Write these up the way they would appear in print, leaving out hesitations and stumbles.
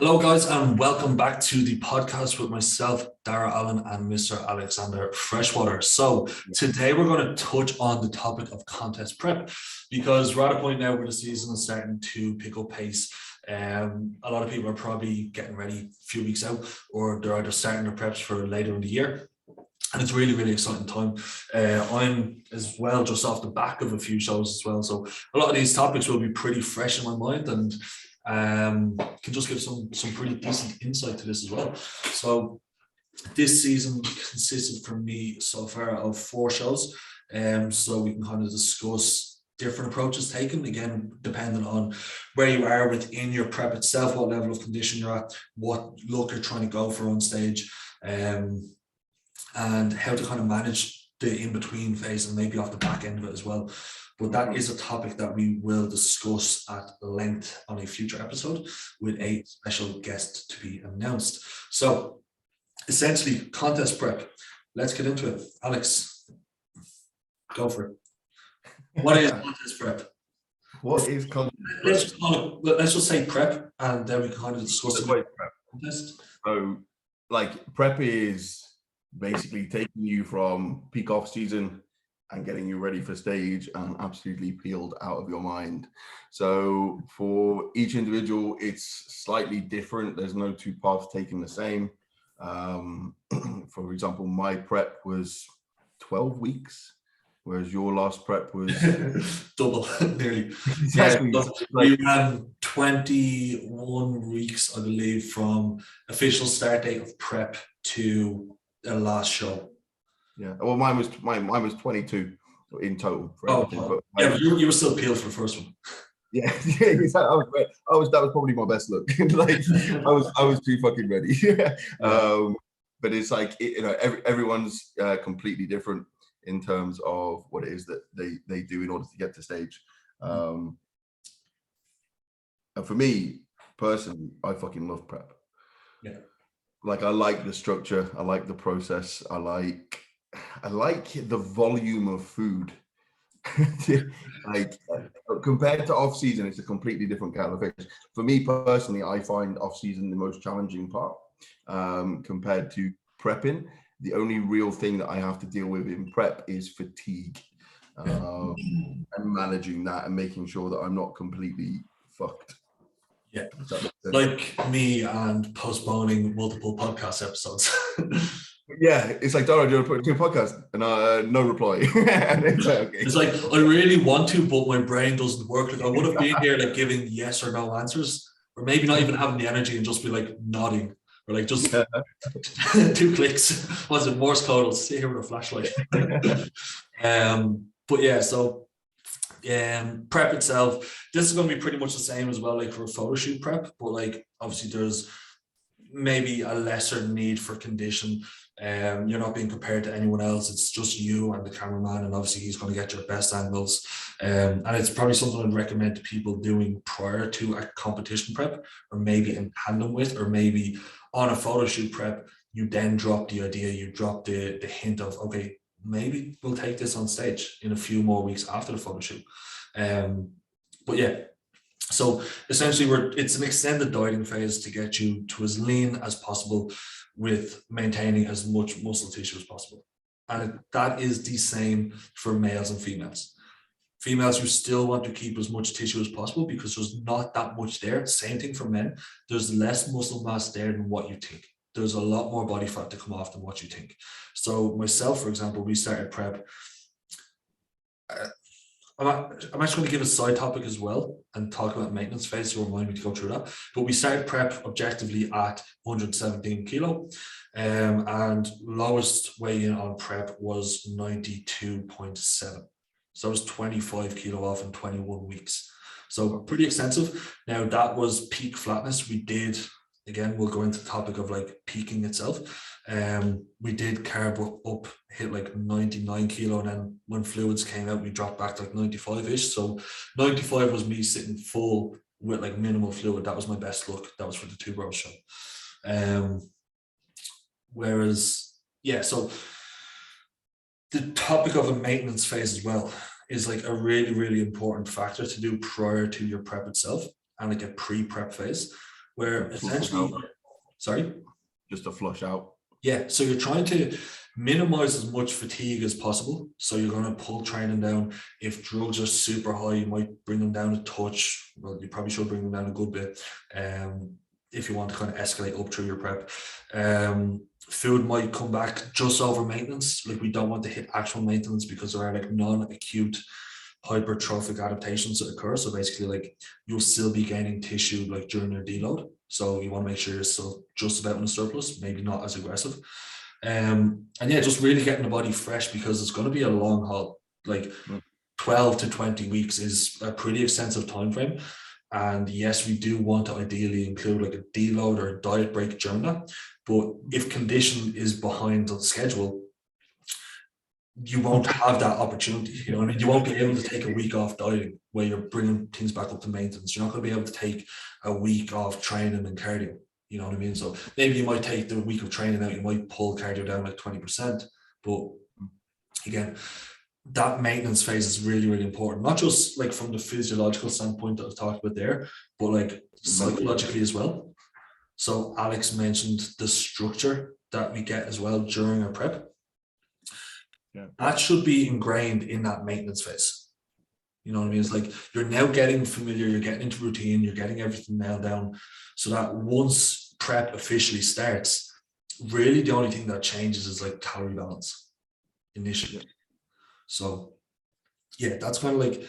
Hello, guys, and welcome back to the podcast with myself, Dara Allen, and Mr. Alexander Freshwater. So, today we're going to touch on the topic of contest prep because we're at a point now where the season is starting to pick up pace. A lot of people are probably getting ready a few weeks out, or they're either starting their preps for later in the year. And it's really, really exciting time. I'm as well just off the back of a few shows as well. So a lot of these topics will be pretty fresh in my mind and can just give some pretty decent insight to this as well. So this season consisted for me so far of 4 shows. So we can kind of discuss different approaches taken, again, depending on where you are within your prep itself, what level of condition you're at, what look you're trying to go for on stage. And how to kind of manage the in-between phase and maybe off the back end of it as well. But that is a topic that we will discuss at length on a future episode with a special guest to be announced. So essentially, contest prep. Let's get into it. Alex, go for it. What is contest prep? What is contest prep? Let's just say prep, and then we can kind of discuss prep. Contest. So, prep is basically taking you from peak off season and getting you ready for stage and absolutely peeled out of your mind. So for each individual, it's slightly different. There's no 2 paths taken the same. For example, my prep was 12 weeks, whereas your last prep was double, nearly. Exactly. Yeah, we ran 21 weeks, I believe, from official start date of prep to the last show. Yeah, well, mine was 22 in total. But you were still peeled for the first one. Yeah, that was probably my best look. I was too fucking ready. But it's everyone's completely different in terms of what it is that they do in order to get to stage. And for me personally, I fucking love prep. Yeah. I like the structure, I like the process, I like the volume of food. Compared to off season, it's a completely different kettle of fish. For me personally, I find off season the most challenging part compared to prepping. The only real thing that I have to deal with in prep is fatigue and managing that and making sure that I'm not completely fucked. Yeah, like me and postponing multiple podcast episodes. Yeah, it's like, Dara, do you want to put a podcast? And no reply. And it's okay. It's like, I really want to, but my brain doesn't work. Like, I would have been here giving yes or no answers, or maybe not even having the energy and just be nodding, or just 2 clicks. Was it Morse code? I'll sit here with a flashlight. But yeah, so prep itself, this is going to be pretty much the same as well, for a photo shoot prep, but obviously there's maybe a lesser need for condition. You're not being compared to anyone else. It's just you and the cameraman, and obviously he's going to get your best angles. And it's probably something I'd recommend to people doing prior to a competition prep, or maybe in tandem with, or maybe on a photo shoot prep, you then drop the idea, you drop the hint of, okay, maybe we'll take this on stage in a few more weeks after the photo shoot. But yeah, so essentially it's an extended dieting phase to get you to as lean as possible with maintaining as much muscle tissue as possible. And that is the same for males and females. Females, you still want to keep as much tissue as possible because there's not that much there. Same thing for men. There's less muscle mass there than what you think. There's a lot more body fat to come off than what you think. So myself, for example, we started prep. I'm actually going to give a side topic as well and talk about maintenance phase, so remind me to go through that. But we started prep objectively at 117 kilo, and lowest weigh-in on prep was 92.7. So I was 25 kilo off in 21 weeks. So pretty extensive. Now that was peak flatness. We did, again, we'll go into the topic of peaking itself. We did carb up, hit 99 kilo, and then when fluids came out, we dropped back to 95-ish. So 95 was me sitting full with minimal fluid. That was my best look. That was for the 2 Bros show. Whereas, yeah, so the topic of a maintenance phase as well is a really, really important factor to do prior to your prep itself, and a pre-prep phase, where essentially, sorry? Just to flush out. Yeah, so you're trying to minimize as much fatigue as possible. So you're going to pull training down. If drugs are super high, you might bring them down a touch. Well, you probably should bring them down a good bit. If you want to kind of escalate up through your prep. Food might come back just over maintenance. Like, we don't want to hit actual maintenance because there are like non-acute hypertrophic adaptations that occur. So basically, like, you'll still be gaining tissue like during your deload. So you want to make sure you're still just about in a surplus, maybe not as aggressive. And yeah, just really getting the body fresh, because it's going to be a long haul. Like 12 to 20 weeks is a pretty extensive time frame. And yes, we do want to ideally include like a deload or a diet break during that. But if condition is behind the schedule, you won't have that opportunity. You know what I mean? You won't be able to take a week off dieting where you're bringing things back up to maintenance. You're not going to be able to take a week off training and cardio. You know what I mean? So maybe you might take the week of training out, you might pull cardio down like 20%. But again, that maintenance phase is really, really important. Not just like from the physiological standpoint that I've talked about there, but like psychologically as well. So Alex mentioned the structure that we get as well during our prep. Yeah. That should be ingrained in that maintenance phase. You know what I mean? It's like you're now getting familiar, you're getting into routine, you're getting everything nailed down, so that once prep officially starts, really the only thing that changes is like calorie balance initially. So yeah, that's kind of like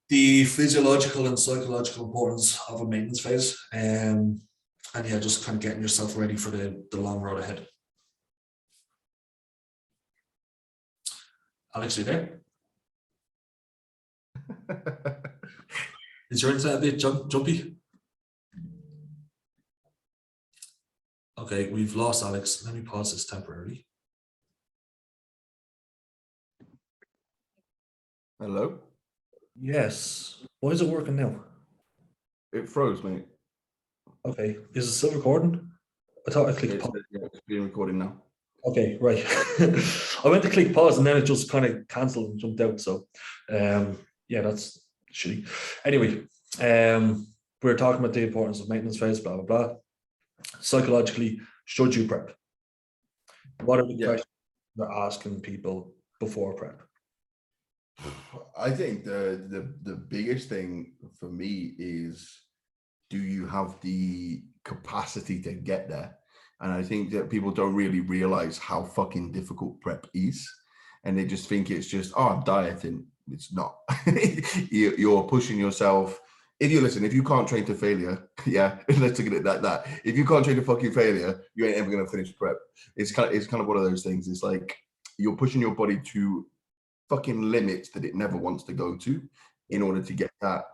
the physiological and psychological importance of a maintenance phase. And yeah, just kind of getting yourself ready for the long road ahead. Alex, are you there? Is your internet a bit jumpy? Okay, we've lost Alex. Let me pause this temporarily. Hello? Yes. Why is it working now? It froze, mate. Okay. Is it still recording? I thought I clicked pause. Yeah, it's being recorded now. Okay, right. I went to click pause and then it just kind of cancelled and jumped out. So yeah, that's shitty. Anyway, we're talking about the importance of maintenance phase, blah, blah, blah. Psychologically, should you prep? What are the questions they're asking people before prep? I think the biggest thing for me is, do you have the capacity to get there? And I think that people don't really realize how fucking difficult prep is. And they just think it's just, oh, I'm dieting. It's not. You're pushing yourself. If you can't train to failure, yeah, let's look at it like that. If you can't train to fucking failure, you ain't ever going to finish prep. It's kind of one of those things. It's like you're pushing your body to fucking limits that it never wants to go to in order to get that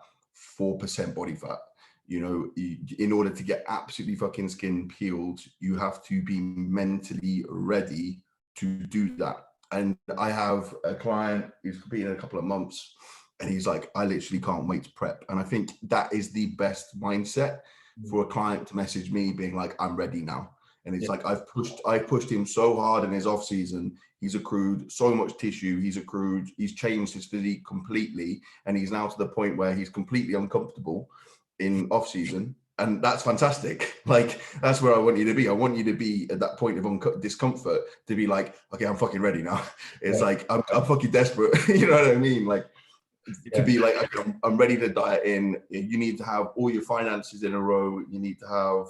4% body fat. You know, in order to get absolutely fucking skin peeled, you have to be mentally ready to do that. And I have a client who's competing in a couple of months, and he's like, I literally can't wait to prep. And I think that is the best mindset for a client to message me being like, I'm ready now. And it's like, I've pushed him so hard in his off season. He's accrued so much tissue. He's changed his physique completely. And he's now to the point where he's completely uncomfortable in off season. And that's fantastic. Like, that's where I want you to be. I want you to be at that point of discomfort to be like, okay, I'm fucking ready now. It's like, I'm fucking desperate. You know what I mean? Like, to be like, okay, I'm ready to diet in. You need to have all your finances in a row. You need to have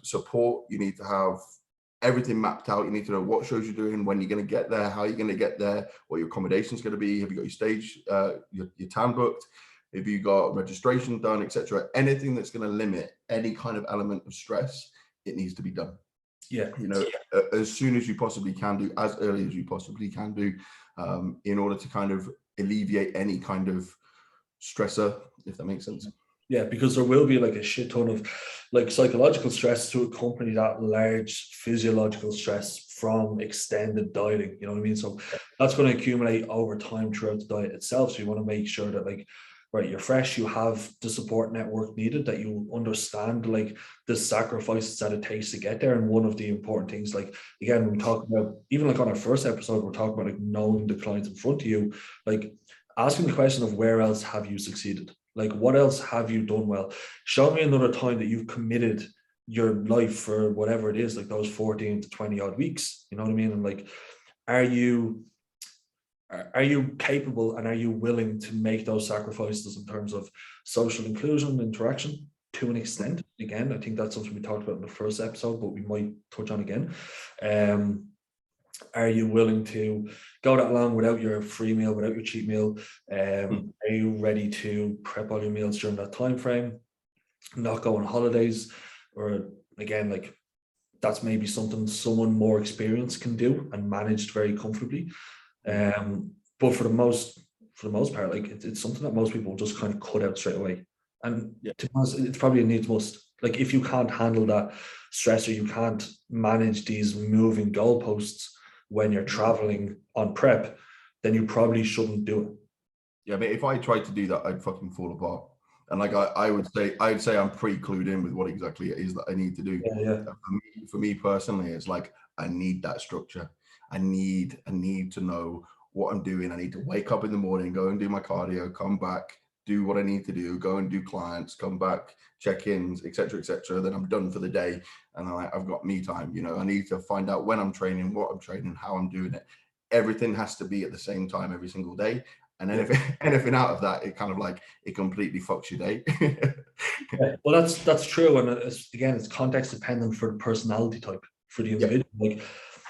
support. You need to have everything mapped out. You need to know what shows you're doing, when you're going to get there, how you're going to get there, what your accommodation's going to be. Have you got your stage, your tan booked? Have you got registration done, etc.? Anything that's going to limit any kind of element of stress, it needs to be done. Yeah. You know, as soon as you possibly can do, as early as you possibly can do, in order to kind of alleviate any kind of stressor, if that makes sense. Yeah, because there will be like a shit ton of like psychological stress to accompany that large physiological stress from extended dieting. You know what I mean? So that's going to accumulate over time throughout the diet itself. So you want to make sure that, like, right, you're fresh, you have the support network needed, that you understand like the sacrifices that it takes to get there. And one of the important things, like, again, when we talk about, even like on our first episode, we're talking about like knowing the clients in front of you, like asking the question of where else have you succeeded? Like, what else have you done well? Show me another time that you've committed your life for whatever it is, like those 14 to 20 odd weeks. You know what I mean? And like, are you capable and are you willing to make those sacrifices in terms of social inclusion, interaction to an extent? Again, I think that's something we talked about in the first episode, but we might touch on again. Are you willing to go that long without your free meal, without your cheat meal? Are you ready to prep all your meals during that time frame, not go on holidays? Or again, like, that's maybe something someone more experienced can do and managed very comfortably. But for the most part, like, it's something that most people just kind of cut out straight away. And to be honest, it's probably a needs must. Like, if you can't handle that stress, or you can't manage these moving goalposts when you're traveling on prep, then you probably shouldn't do it. Yeah, but if I tried to do that, I'd fucking fall apart. And like I'd say I'm pretty clued in with what exactly it is that I need to do. For me personally, it's like I need that structure. I need to know what I'm doing. I need to wake up in the morning, go and do my cardio, come back, do what I need to do, go and do clients, come back, check-ins, etc., etc. Then I'm done for the day, and I've got me time. You know, I need to find out when I'm training, what I'm training, how I'm doing it. Everything has to be at the same time every single day. And then if anything out of that, it kind of like it completely fucks your day. Well, that's true, and it's context dependent for the personality type for the individual. Like,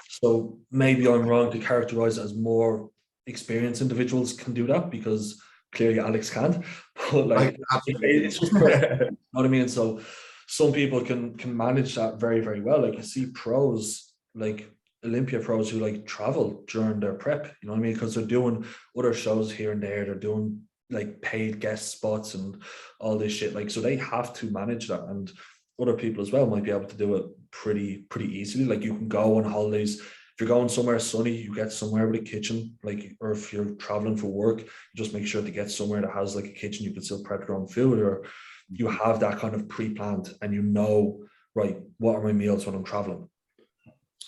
so maybe I'm wrong to characterize it as more experienced individuals can do that, because clearly Alex can't. But like, it's just, you know what I mean? So some people can manage that very, very well. Like, you see pros, like Olympia pros, who like travel during their prep, you know what I mean? Because they're doing other shows here and there, they're doing like paid guest spots and all this shit. Like, so they have to manage that, and other people as well might be able to do it pretty easily. Like, you can go on holidays. If you're going somewhere sunny, you get somewhere with a kitchen, like, or if you're traveling for work, you just make sure to get somewhere that has like a kitchen, you can still prep your own food, or you have that kind of pre-planned, and you know, right, what are my meals when I'm traveling?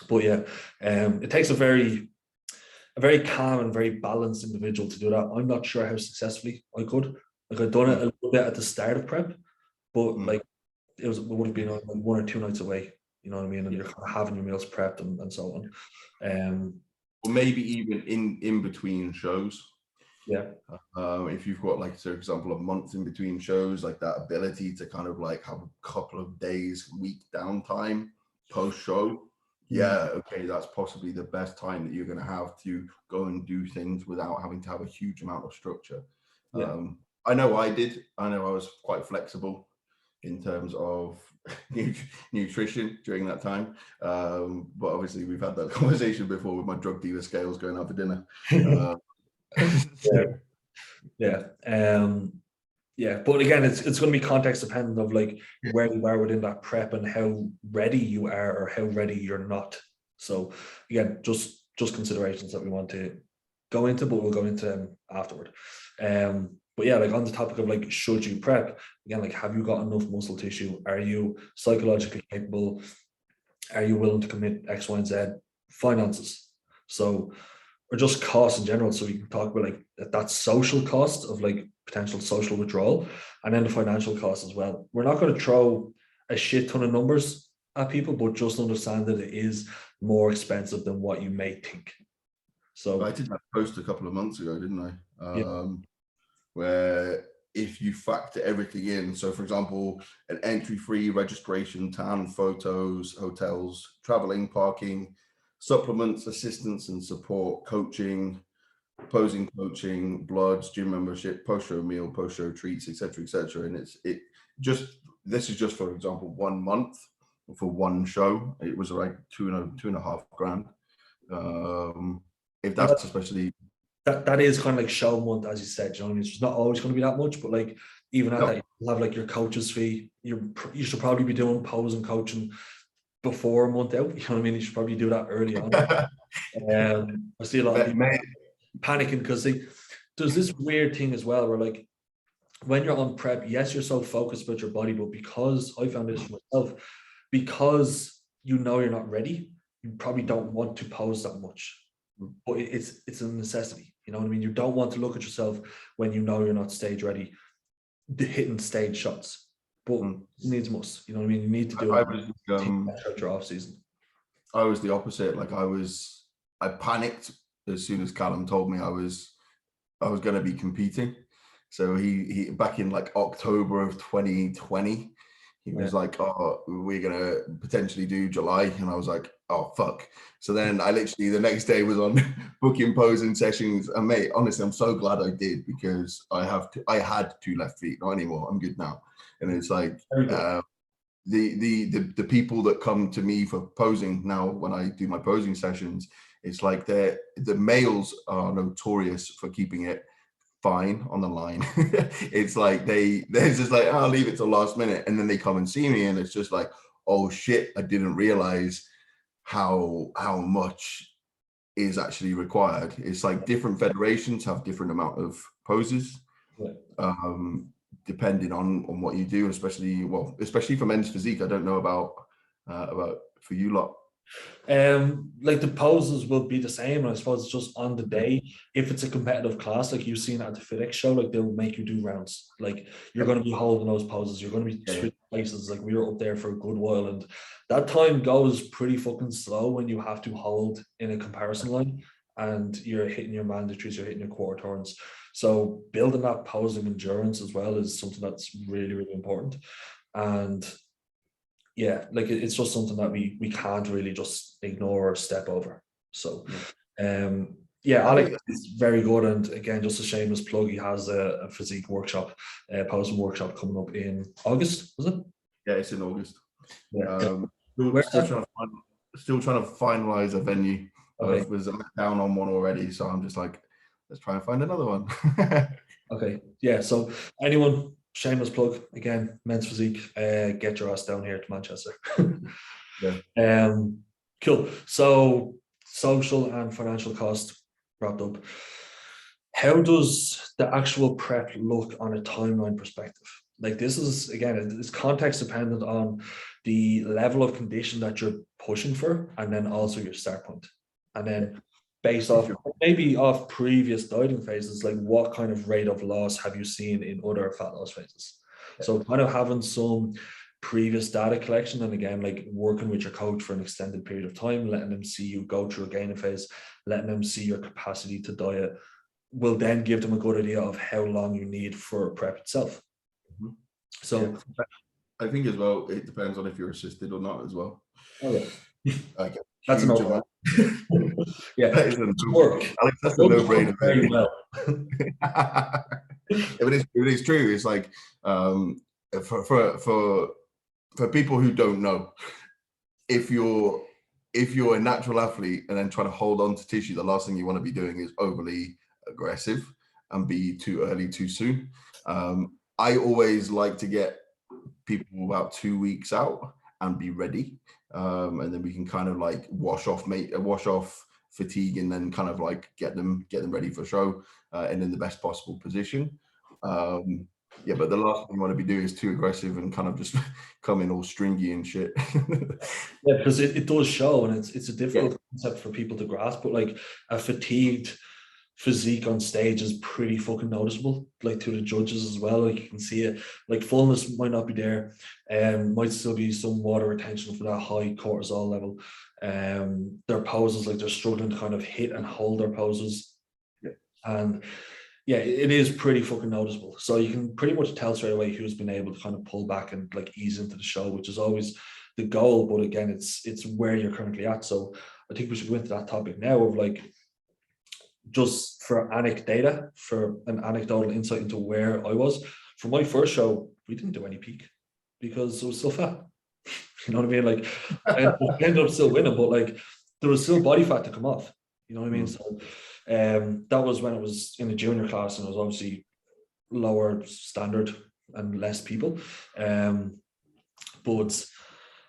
But yeah, it takes a very calm and very balanced individual to do that. I'm not sure how successfully I could. Like, I've done it a little bit at the start of prep, but like, it would have been like 1 or 2 nights away, you know what I mean? And you're kind of having your meals prepped and so on. Or maybe even in between shows. If you've got, like, for example, a month in between shows, like that ability to kind of like have a couple of days, week downtime post show. Okay, that's possibly the best time that you're going to have to go and do things without having to have a huge amount of structure. I know I was quite flexible in terms of nutrition during that time, but obviously we've had that conversation before with my drug dealer scales going out for dinner. But again, it's going to be context dependent of like where you are within that prep and how ready you are or how ready you're not. So again, just considerations that we want to go into, but we'll go into them afterward. But yeah, like, on the topic of like, should you prep? Again, like, have you got enough muscle tissue? Are you psychologically capable? Are you willing to commit X, Y, and Z? Finances. So, or just costs in general. So we can talk about like that social cost of like potential social withdrawal, and then the financial cost as well. We're not going to throw a shit ton of numbers at people, but just understand that it is more expensive than what you may think. So I did that post a couple of months ago, didn't I? Where if you factor everything in, so for example, an entry-free registration, tan, photos, hotels, traveling, parking, supplements, assistance and support, coaching, posing coaching, bloods, gym membership, post-show meal, post-show treats, etc., and this is just for example 1 month for one show. It was like $2.5 grand. If that's especially that is kind of like show month, as you said, you know what I mean? It's not always going to be that much, but like, even at that, you have like your coach's fee. You should probably be doing pose and coaching before a month out. You know what I mean? You should probably do that early on. I see a lot of people panicking because there's this weird thing as well where like, when you're on prep, yes, you're so focused about your body, but because I found this for myself, because you know you're not ready, you probably don't want to pose that much. But it's a necessity. You know what I mean? You don't want to look at yourself when you know you're not stage ready. the hitting stage shots, but needs must. You know what I mean? You need to do I it was throughout your off season. I was the opposite. Like I panicked as soon as Callum told me I was going to be competing. So he back in like October of 2020, he was like, "Oh, we're gonna potentially do July," and I was like, "Oh fuck!" So then I literally the next day was on booking posing sessions. And mate, honestly, I'm so glad I did, because I had two left feet, not anymore. I'm good now. And it's like the people that come to me for posing now, when I do my posing sessions, it's like the males are notorious for keeping it fine on the line. It's like they're just like, I'll leave it till last minute, and then they come and see me, and it's just like, oh shit, I didn't realize how much is actually required. It's like different federations have different amount of poses, depending on what you do, especially for men's physique. I don't know about for you lot. Like the poses will be the same, and I suppose it's just on the day. If it's a competitive class, like you've seen at the FitX show, like they'll make you do rounds. Like you're going to be holding those poses, you're going to be switching places. Like we were up there for a good while, and that time goes pretty fucking slow when you have to hold in a comparison line, and you're hitting your mandatories, you're hitting your quarter turns. So building that posing endurance as well is something that's really, really important. And yeah, like it's just something that we can't really just ignore or step over. So Alex is very good, and again, just a shameless plug, he has a physique workshop, posing workshop coming up in August, was it? Yeah, it's in August. Still trying to finalize a venue. I was down on one already, so I'm just like, let's try and find another one. Okay, yeah, so anyone, shameless plug again, men's physique, get your ass down here to Manchester. Cool. So social and financial cost wrapped up. How does the actual prep look on a timeline perspective? Like this is, again, it's context dependent on the level of condition that you're pushing for, and then also your start point. And then based off maybe off previous dieting phases, like what kind of rate of loss have you seen in other fat loss phases? So kind of having some previous data collection, and again, like working with your coach for an extended period of time, letting them see you go through a gaining phase, letting them see your capacity to diet, will then give them a good idea of how long you need for prep itself. So I think as well, it depends on if you're assisted or not as well. Okay. That's an overall. Yeah, that is work. Alex, that's a no-brainer. Very well. But it's true. It's like for people who don't know, if you're a natural athlete and then trying to hold on to tissue, the last thing you want to be doing is overly aggressive and be too early, too soon. I always like to get people about 2 weeks out and be ready, and then we can kind of like wash off fatigue, and then kind of like get them ready for show and in the best possible position. But the last thing you want to be doing is too aggressive and kind of just come in all stringy and shit. Yeah, because it does show, and it's a difficult concept for people to grasp, but like a fatigued physique on stage is pretty fucking noticeable, like to the judges as well. Like you can see it, like fullness might not be there, might still be some water retention for that high cortisol level. Their poses, like they're struggling to kind of hit and hold their poses, and yeah, it is pretty fucking noticeable. So you can pretty much tell straight away who's been able to kind of pull back and like ease into the show, which is always the goal. But again, it's where you're currently at. So I think we should go into that topic now of like, just for an anecdotal insight into where I was. For my first show, we didn't do any peak because it was still fat. You know what I mean? Like I ended up still winning, but like there was still body fat to come off. You know what I mean? So that was when it was in the junior class, and it was obviously lower standard and less people. But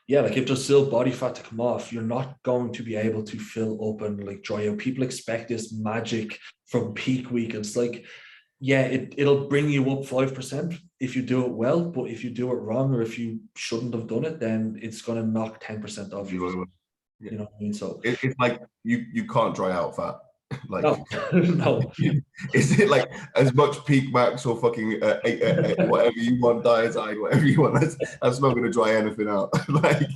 yeah, like if there's still body fat to come off, you're not going to be able to fill up and like dry out. People expect this magic from peak week. It's like, yeah, it'll bring you up 5% if you do it well, but if you do it wrong, or if you shouldn't have done it, then it's going to knock 10% off you. You know what I mean? So it's like you can't dry out fat. Like, No, no. is it like as much peak max or fucking whatever you want, diazide, whatever you want? That's not going to dry anything out. Like,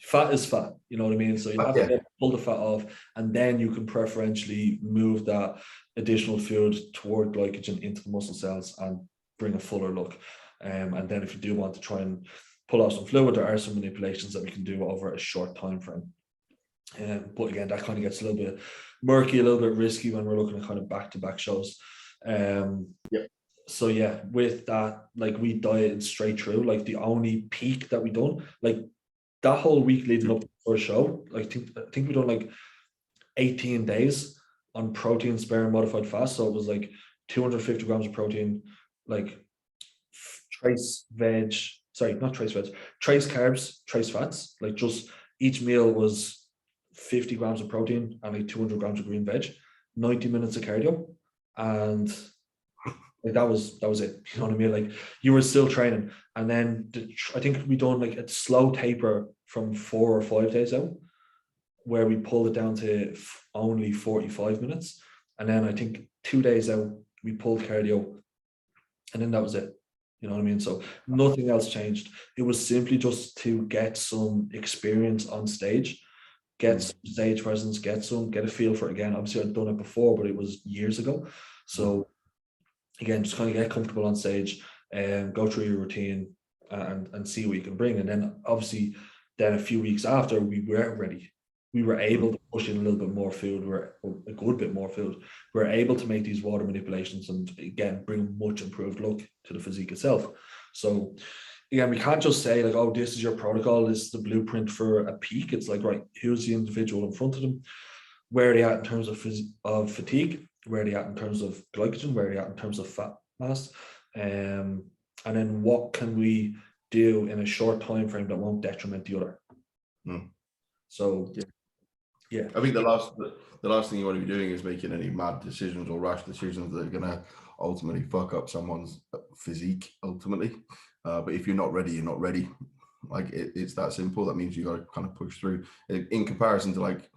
Fat is fat, you know what I mean? So you have to yeah. pull the fat off, and then you can preferentially move that additional food toward glycogen into the muscle cells and bring a fuller look. And then if you do want to try and pull off some fluid, there are some manipulations that we can do over a short time frame. But again, that kind of gets a little bit murky, a little bit risky when we're looking at kind of back-to-back shows. So yeah, with that, like we dieted straight through. Like the only peak that we done, like that whole week leading up to our show, I think we done like 18 days on protein sparing modified fast. So it was like 250 grams of protein, like trace carbs, trace fats. Like just each meal was 50 grams of protein and like 200 grams of green veg, 90 minutes of cardio, and like that was it. You know what I mean? Like you were still training, and then I think we done like a slow taper from 4 or 5 days out, where we pulled it down to only 45 minutes, and then I think 2 days out we pulled cardio, and then that was it. You know what I mean? So nothing else changed. It was simply just to get some experience on stage, get some stage presence, get a feel for it again. Obviously, I'd done it before, but it was years ago. So again, just kind of get comfortable on stage and go through your routine and see what you can bring. And then obviously, then a few weeks after, we were ready. We were able to push in a little bit more food, a good bit more food. We were able to make these water manipulations and again, bring a much improved look to the physique itself. So again, we can't just say like, oh, this is your protocol, this is the blueprint for a peak. It's like, right, here's the individual in front of them. Where are they at in terms of fatigue? Where are they at in terms of glycogen? Where are they at in terms of fat mass? And then what can we do in a short time frame that won't detriment the other? So yeah, I think the last thing you want to be doing is making any mad decisions or rash decisions that are going to ultimately fuck up someone's physique ultimately. But if you're not ready, you're not ready. Like it's that simple. That means you got to kind of push through. In comparison to like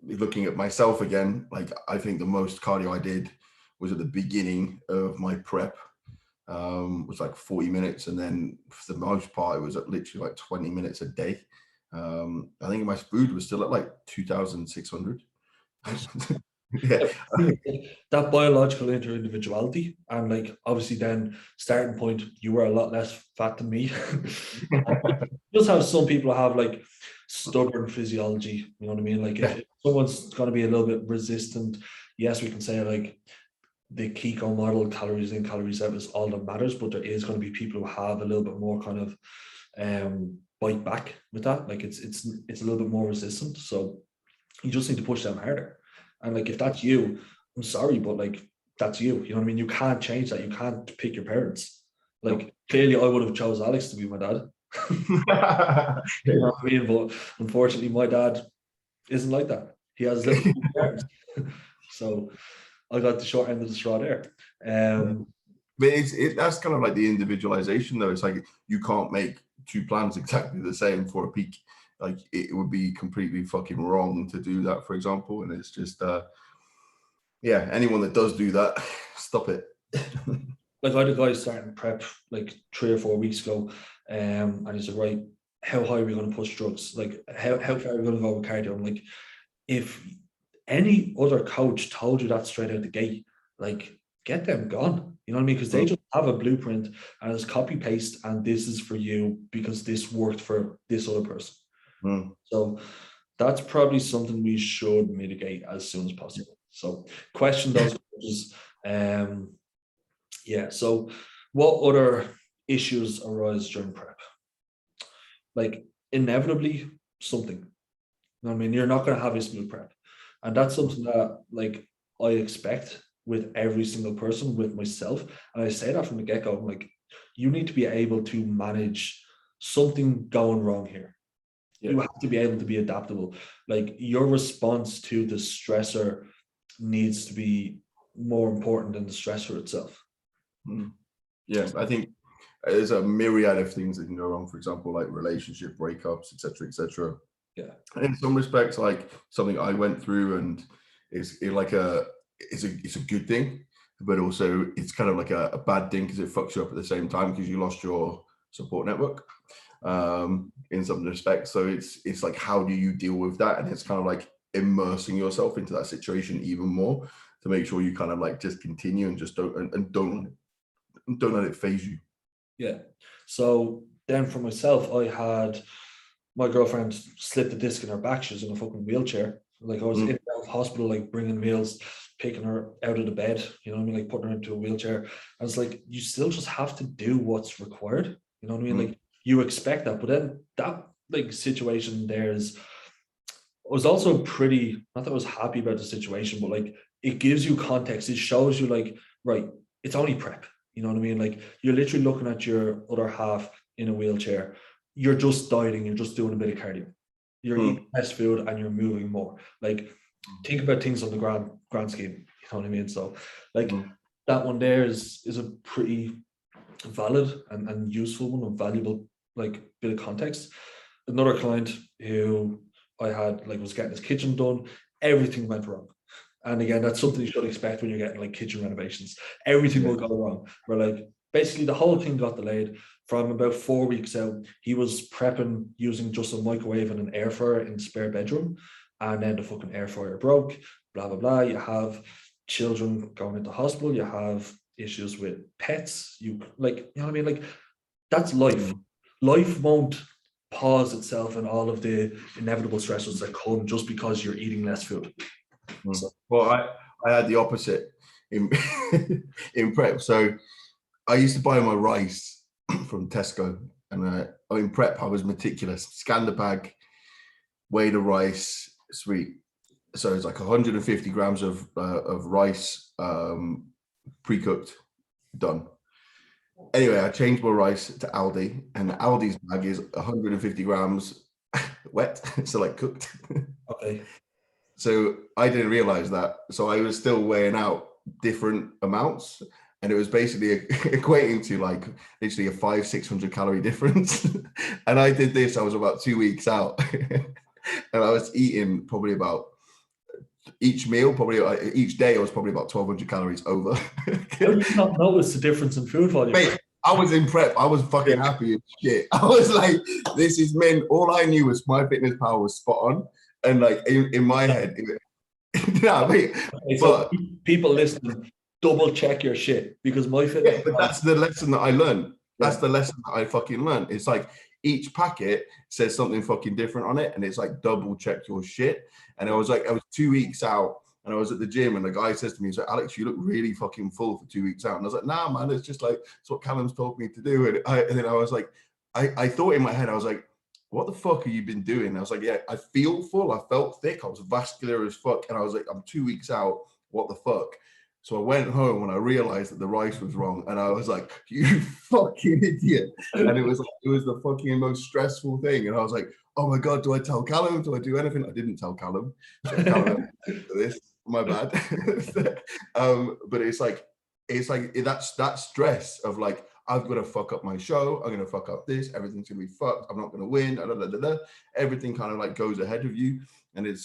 looking at myself again, like I think the most cardio I did was at the beginning of my prep. Was like 40 minutes, and then for the most part it was at literally like 20 minutes a day. I think my food was still at like 2,600. Yeah. That biological interindividuality, and like obviously then starting point, you were a lot less fat than me. Just how some people have like stubborn physiology, you know what I mean? Like if someone's going to be a little bit resistant, yes, we can say like the keto model, calories in, calories out is all that matters, but there is going to be people who have a little bit more kind of bite back with that. Like it's a little bit more resistant. So you just need to push them harder. And like if that's you, I'm sorry, but like that's you. You know what I mean? You can't change that. You can't pick your parents. Like clearly I would have chose Alex to be my dad. You know what I mean? But unfortunately my dad isn't like that. He has little parents. So I got the short end of the straw there. But that's kind of like the individualization though. It's like you can't make two plans exactly the same for a peak. Like it would be completely fucking wrong to do that, for example. And it's just anyone that does do that, stop it. Like I had a guy starting prep like 3 or 4 weeks ago, and he said, right, how high are we going to push drugs? Like how far are we going to go with cardio? I'm like, if any other coach told you that straight out the gate, like get them gone. You know what I mean? Because they just have a blueprint and it's copy paste, and this is for you because this worked for this other person. So that's probably something we should mitigate as soon as possible. So question those coaches. So what other issues arise during prep? Like inevitably something. You know what I mean? You're not going to have a smooth prep. And that's something that like I expect with every single person, with myself. And I say that from the get-go. I'm like, you need to be able to manage something going wrong here. You have to be able to be adaptable. Like your response to the stressor needs to be more important than the stressor itself. Yeah, I think there's a myriad of things that can go wrong. For example, like relationship breakups, etc., etc. Yeah. In some respects, like something I went through, and it's a good thing, but also it's kind of like a bad thing because it fucks you up at the same time because you lost your support network in some respects. So it's like, how do you deal with that? And it's kind of like immersing yourself into that situation even more to make sure you kind of like just continue and just don't let it phase you. Yeah. So then for myself, I had my girlfriend slipped a disc in her back. She was in a fucking wheelchair. Like I was in the hospital, like bringing meals, picking her out of the bed, you know what I mean? Like putting her into a wheelchair. I was like, you still just have to do what's required. You know what I mean? Like you expect that, but then that like situation I was also pretty, not that I was happy about the situation, but like it gives you context. It shows you like, right, it's only prep. You know what I mean? Like you're literally looking at your other half in a wheelchair. You're just dieting, you're just doing a bit of cardio. You're eating less food and you're moving more. Like think about things on the grand scheme. You know what I mean? So like that one there is a pretty valid and useful one and valuable like bit of context. Another client who I had like was getting his kitchen done, everything went wrong. And again, that's something you should expect when you're getting like kitchen renovations. Everything will go wrong. Where like basically the whole thing got delayed from about 4 weeks out. He was prepping using just a microwave and an air fryer in the spare bedroom, and then the fucking air fryer broke. Blah blah blah. You have children going into hospital. You have issues with pets. You like, you know what I mean? Like that's life. Life won't pause itself and all of the inevitable stressors that come just because you're eating less food. So. Well, I had the opposite in in prep. So I used to buy my rice from Tesco, and in prep I was meticulous. Scan the bag, weigh the rice, sweet. So it's like 150 grams of rice, pre-cooked, done. Anyway, I changed my rice to Aldi, and Aldi's bag is 150 grams wet, so like cooked. Okay. So I didn't realize that. So I was still weighing out different amounts, and it was basically equating to like literally a 500-600 calorie difference. And I did this, I was about 2 weeks out, and I was eating probably about each meal, probably each day, I was probably about 1,200 calories over. How did you not notice the difference in food volume? Mate, I was in prep. I was fucking happy as shit. I was like, this is men. All I knew was my fitness power was spot on. And like in my head, nah, mate, okay, so people listening, double check your shit, because my fitness. Yeah, but that's the lesson that I learned. That's the lesson that I fucking learned. It's like each packet says something fucking different on it, and it's like double check your shit. And I was 2 weeks out, and I was at the gym, and the guy says to me, he's like, Alex, you look really fucking full for 2 weeks out. And I was like, nah, man, it's just like, it's what Callum's told me to do. And then I was like, I thought in my head, I was like, what the fuck have you been doing? And I was like, yeah, I feel full. I felt thick. I was vascular as fuck. And I was like, I'm 2 weeks out. What the fuck? So I went home and I realized that the rice was wrong. And I was like, you fucking idiot. And it was the fucking most stressful thing. And I was like, oh my God, do I tell Callum? Do I do anything? I didn't tell Callum. So Callum, this, my bad. But it's like that's that stress of like, I've got to fuck up my show. I'm going to fuck up this. Everything's going to be fucked. I'm not going to win. Da, da, da, da. Everything kind of like goes ahead of you. And it's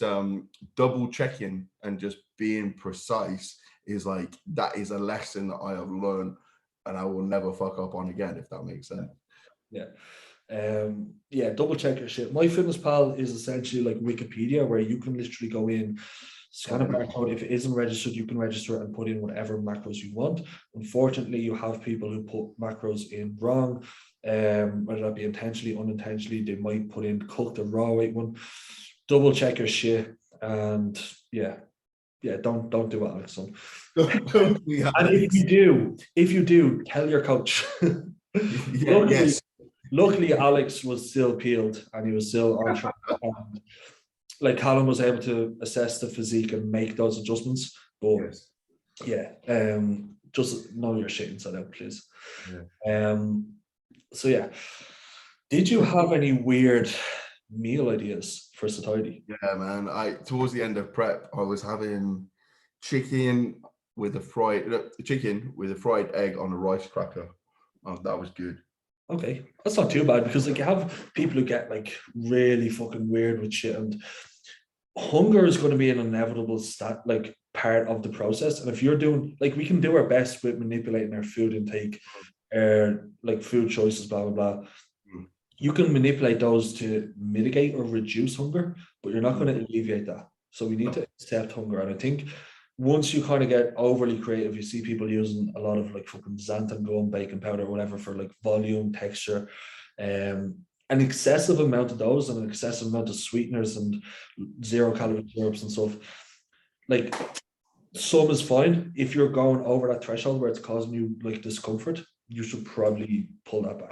double checking and just being precise is like, that is a lesson that I have learned and I will never fuck up on again, if that makes sense. Yeah, double check your shit. MyFitnessPal is essentially like Wikipedia, where you can literally go in, scan a barcode. If it isn't registered, you can register it and put in whatever macros you want. Unfortunately, you have people who put macros in wrong, whether that be intentionally, unintentionally. They might put in cooked or raw weight one. Double check your shit, and don't do it, Alex. And if you do, tell your coach. Luckily, Alex was still peeled and he was still on track. And like Callum was able to assess the physique and make those adjustments. But just know your shit inside out, please. So yeah, did you have any weird meal ideas for satiety? Yeah, man. Towards the end of prep, I was having chicken with a fried egg on a rice cracker. Oh, that was good. Okay, that's not too bad, because like you have people who get like really fucking weird with shit, and hunger is going to be an inevitable like part of the process. And if you're doing, like, we can do our best with manipulating our food intake, like food choices, blah blah blah. You can manipulate those to mitigate or reduce hunger, but you're not going to alleviate that. So we need to accept hunger. And I think once you kind of get overly creative, you see people using a lot of like fucking xanthan gum, baking powder, or whatever for like volume, texture, an excessive amount of those and an excessive amount of sweeteners and 0-calorie syrups and stuff. Like, some is fine. If you're going over that threshold where it's causing you like discomfort, you should probably pull that back.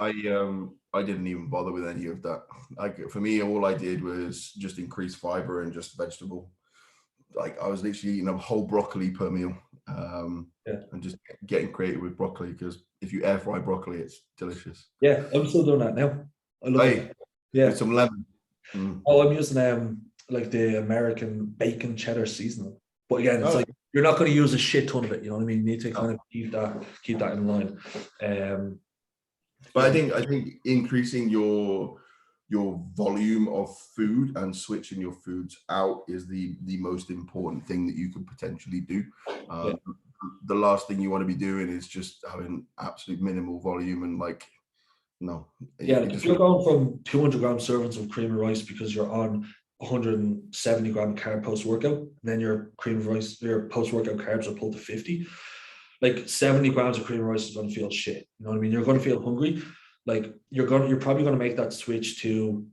I didn't even bother with any of that. Like, for me, all I did was just increase fiber and just vegetable. Like, I was literally eating a whole broccoli per meal, and just getting creative with broccoli, because if you air fry broccoli, it's delicious. Yeah, I'm still doing that now. I love it. Yeah, with some lemon. Oh, I'm using like the American bacon cheddar seasoning. But again, it's like you're not going to use a shit ton of it. You know what I mean? You need to kind of keep that in line. But I think increasing your volume of food and switching your foods out is the most important thing that you could potentially do. The last thing you want to be doing is just having absolute minimal volume and like, no. Yeah, like if you're going from 200-gram servings of cream of rice because you're on 170-gram carb post-workout, and then your cream of rice, your post-workout carbs are pulled to 50, like 70 grams of cream of rice is going to feel shit. You know what I mean? You're going to feel hungry. Like, you're probably going to make that switch to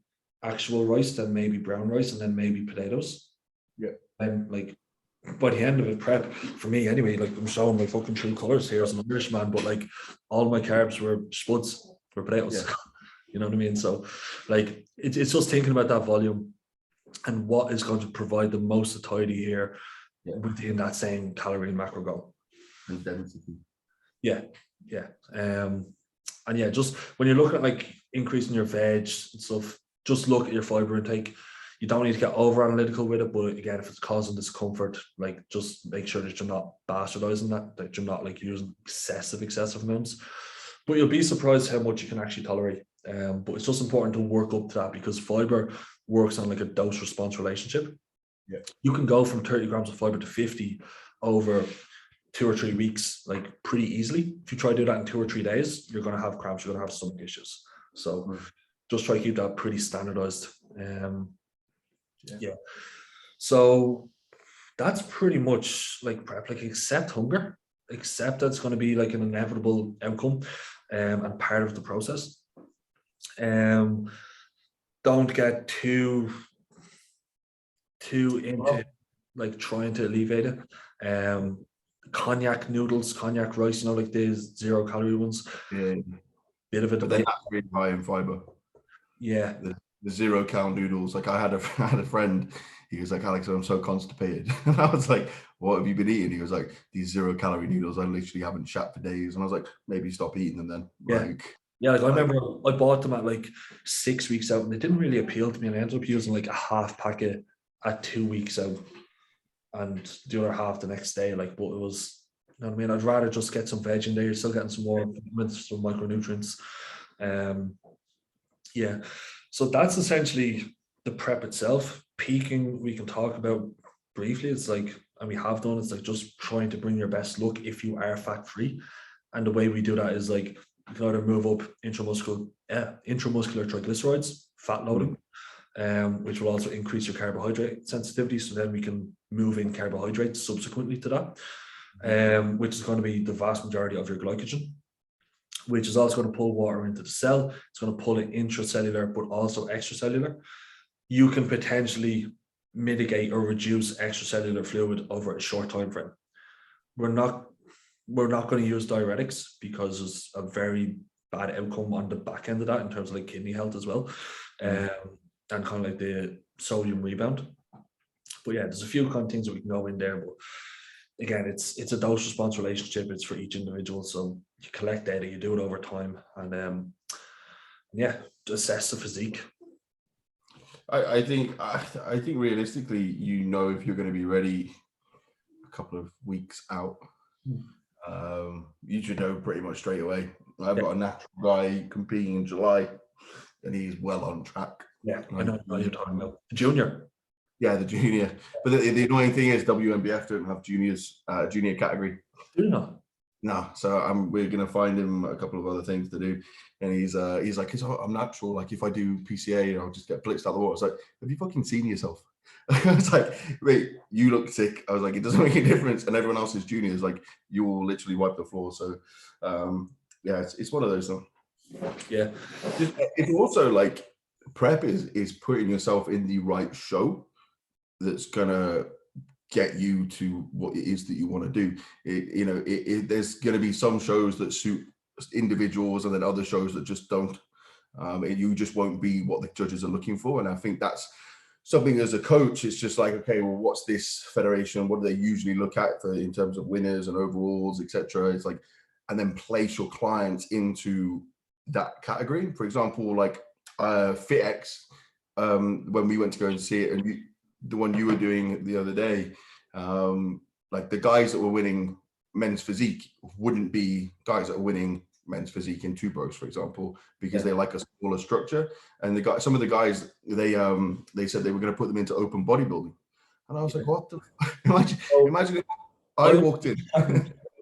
actual rice, then maybe brown rice, and then maybe potatoes. Yeah. And like, by the end of it, prep for me anyway, like, I'm showing my fucking true colors here as an Irishman, but like, all my carbs were spuds, were potatoes. Yeah. You know what I mean? So like, it's just thinking about that volume and what is going to provide the most satiety here within that same calorie and macro goal. And density. Yeah. And yeah, just when you're looking at like increasing your veg and stuff, just look at your fiber intake. You don't need to get over analytical with it, but again, if it's causing discomfort, like, just make sure that you're not bastardizing that you're not like using excessive amounts. But you'll be surprised how much you can actually tolerate. But it's just important to work up to that, because fiber works on like a dose response relationship. Yeah. You can go from 30 grams of fiber to 50 over 2 or 3 weeks, like, pretty easily. If you try to do that in 2 or 3 days, you're going to have cramps, you're going to have stomach issues. So just try to keep that pretty standardized. Yeah. So that's pretty much like prep. Like, accept hunger, accept that it's going to be like an inevitable outcome, and part of the process. Don't get too into like trying to alleviate it. Cognac noodles, cognac rice, you know, like these 0-calorie ones. Yeah. Bit of a debate. But then that's really high in fiber. Yeah. The 0-cal noodles. Like, I had a friend. He was like, Alex, I'm so constipated. And I was like, what have you been eating? He was like, these 0-calorie noodles. I literally haven't shat for days. And I was like, maybe stop eating them then. Like, I remember I bought them at like 6 weeks out, and they didn't really appeal to me. And I ended up using like a half packet at 2 weeks out, and the other half the next day. Like, but it was, you know what I mean? I'd rather just get some veg in there. You're still getting some more vitamins, some micronutrients. Yeah. So that's essentially the prep itself. Peaking, we can talk about briefly. It's like, and we have done, it's like just trying to bring your best look if you are fat free. And the way we do that is like, you can either move up intramuscular triglycerides, fat loading, which will also increase your carbohydrate sensitivity. So then we can move in carbohydrates subsequently to that, which is going to be the vast majority of your glycogen, which is also going to pull water into the cell. It's going to pull it intracellular, but also extracellular. You can potentially mitigate or reduce extracellular fluid over a short time frame. We're not going to use diuretics because it's a very bad outcome on the back end of that in terms of like kidney health as well, and kind of like the sodium rebound. But yeah, there's a few kind of things that we can go in there. But again, it's a dose response relationship. It's for each individual. So you collect data, you do it over time, and assess the physique. I think realistically, you know, if you're going to be ready a couple of weeks out, you should know pretty much straight away. I've got a natural guy competing in July, and he's well on track. Yeah, I know what you're talking about. The junior. Yeah, the junior. But the annoying thing is WNBF don't have juniors, junior category. Do you not? No, so we're gonna find him a couple of other things to do, and he's like, I'm natural. Like if I do PCA, I'll just get blitzed out the water. It's like, have you fucking seen yourself? I was like, wait, you look sick. I was like, it doesn't make a difference, and everyone else is juniors. Like you will literally wipe the floor. So, yeah, it's one of those. Yeah, it's also like prep is putting yourself in the right show that's gonna get you to what it is that you want to do. There's going to be some shows that suit individuals and then other shows that just don't. And you just won't be what the judges are looking for. And I think that's something as a coach, it's just like, okay, well, what's this federation? What do they usually look at for in terms of winners and overalls, etc.? It's like, and then place your clients into that category. For example, like FitX, when we went to go and see it, and the one you were doing the other day, like the guys that were winning men's physique wouldn't be guys that are winning men's physique in two bros, for example, because they like a smaller structure. And some of the guys, they said they were going to put them into open bodybuilding, and I was like, what the imagine if I walked in.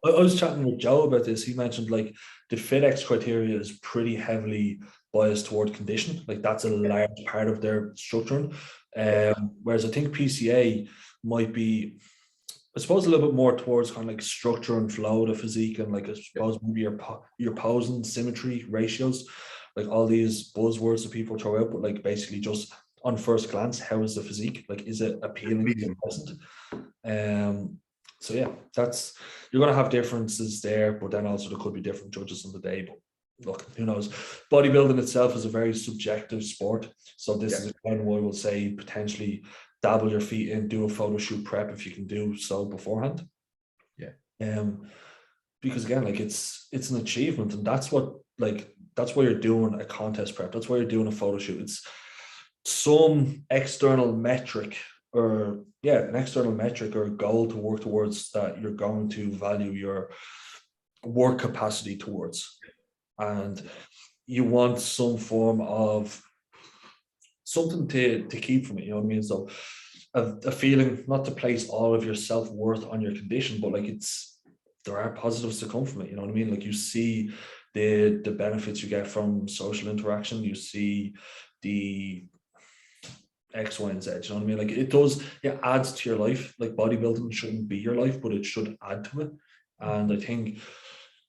I was chatting with Joe about this. He mentioned like the FitX criteria is pretty heavily biased toward condition. Like that's a large part of their structuring. Whereas I think PCA might be, I suppose, a little bit more towards kind of like structure and flow of the physique, and like I suppose maybe your posing, symmetry, ratios, like all these buzzwords that people throw out, but like basically just on first glance, how is the physique? Like, is it appealing? Is it pleasant? So yeah, you're going to have differences there, but then also there could be different judges on the day. But look, who knows? Bodybuilding itself is a very subjective sport. So this is again why we'll say potentially dabble your feet in, do a photo shoot prep if you can do so beforehand. Yeah. Because again, like it's an achievement, and that's why you're doing a contest prep. That's why you're doing a photo shoot. It's some external metric or a goal to work towards that you're going to value your work capacity towards. And you want some form of something to keep from it, you know what I mean? So a feeling, not to place all of your self-worth on your condition, but like there are positives to come from it, you know what I mean? Like you see the benefits you get from social interaction, you see the X, Y, and Z, you know what I mean? Like it adds to your life. Like bodybuilding shouldn't be your life, but it should add to it. And I think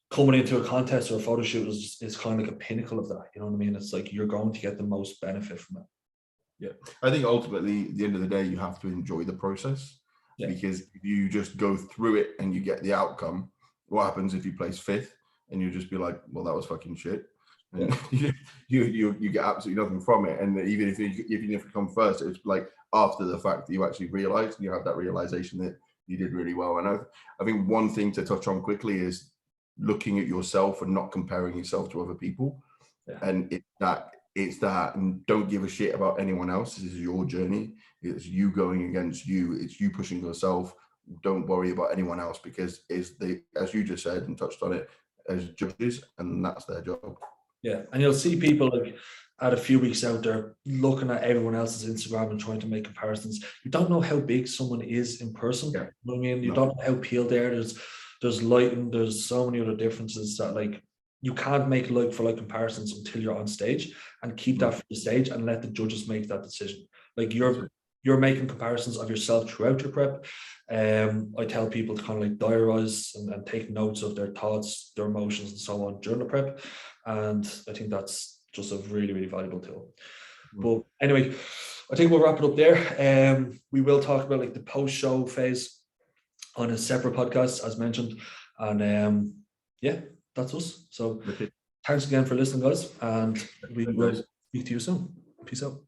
coming into a contest or a photo shoot is kind of like a pinnacle of that, you know what I mean? It's like you're going to get the most benefit from it. Yeah, I think ultimately, at the end of the day, you have to enjoy the process, because if you just go through it and you get the outcome, what happens if you place fifth and you just be like, well, that was fucking shit. And you get absolutely nothing from it. And even if you come first, it's like after the fact that you actually realize, and you have that realization that you did really well. And I think one thing to touch on quickly is looking at yourself and not comparing yourself to other people. And it's that, and don't give a shit about anyone else. This is your journey. It's you going against you. It's you pushing yourself. Don't worry about anyone else, because as you just said and touched on it, as judges, and that's their job. Yeah, and you'll see people like at a few weeks out there looking at everyone else's Instagram and trying to make comparisons. You don't know how big someone is in person. You know what I mean? You don't know how peeled they are. There's lighting. There's so many other differences that like you can't make like for like comparisons until you're on stage, and keep that for the stage and let the judges make that decision. Like you're making comparisons of yourself throughout your prep. I tell people to kind of like diarize and take notes of their thoughts, their emotions, and so on during the prep. And I think that's just a really, really valuable tool. But anyway, I think we'll wrap it up there. We will talk about like the post-show phase on a separate podcast, as mentioned. And that's us. So thanks again for listening, guys. And we will speak to you soon. Peace out.